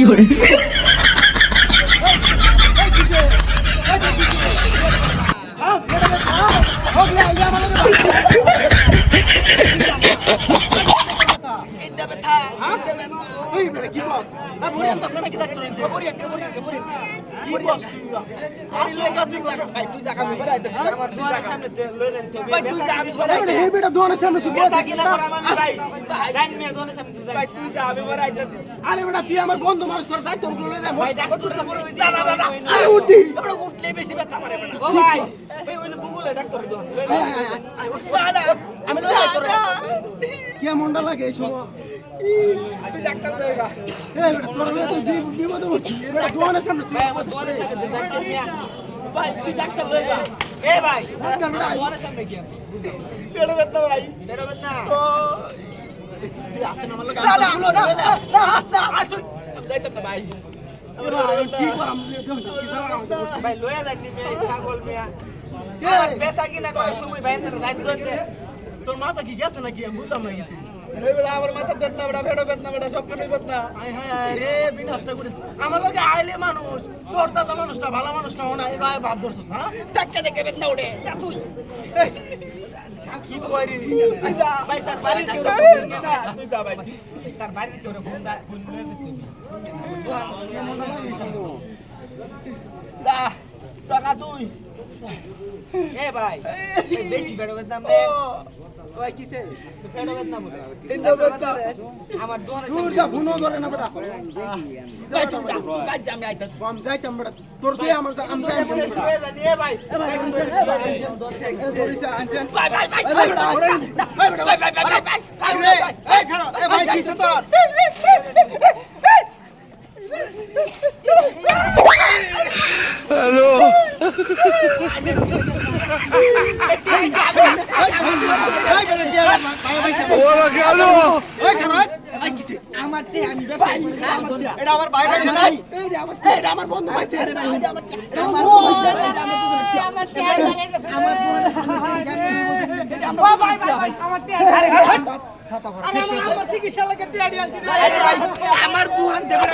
করে তুই আমার বন্ধু মানুষ উঠলে বেশি ব্যথা মারে আমি কে মনটা লাগে এই সময় তুই ডাক্তার দেগা তোর বিপদে পড়ছি দোকানের সামনে তুই আমার দোকানের সামনে যাচ্ছিস মিয়া ভাই তুই ডাক্তার দেগা এ ভাই ডাক্তার দোকানের সামনে কি পেড়ে ব্যথা ভাই পেড়ে ব্যথা ও তুই আছেন আমার লগে না আসুন যাইতাম না ভাই কি করাম কি জানা ভাই লয়া যাইনি মে ছাগল মিয়া পেশা কিনা করার সময় ভাই না যাইনি তোর মাথা কি গেছে নাকি আমি বুঝলাম না কিছু আমার মাথা বেদনা বড় ভেড়ো বেদনা বড় সব কিছু বেদনা হায় হায় রে বিনাশটা করিস আমার লগে আইলে মানুষ তোর দাদা মানুষটা ভালো মানুষটা না এই ভাই ভাব ধরছস হ্যাঁ টাকা দেখে বেদনা উড়ে যা তুই কি কইরি তুই যা ভাই তার বাড়ি কেউ না তুই যা ভাই তার বাড়ি কেউ ফোন দা ফোন করে দিতে দা টাকা তুই এ ভাই বেশি বেড়ো বেদনা রে ওই কিসে ফেড়ো বেদনা বলে ইন্দো বেদনা আমার দূর যা ফোন ধরে না বেটা ভাই জামে আইতাস কম যাইতাম বেটা তোর তুই আমার আম যাই ফোন বেটা এ ভাই ধরিছে আনছেন ভাই ভাই ভাই ভাই বেটা ভাই বেটা ভাই ভাই ভাই ভাই এই খারাপ এ ভাই কিসে তোর হ্যালো ওরা গেল এটা আমার ভাই ভাই এটা আমার বন্ধু ভাইছে আমার দুহান দেবে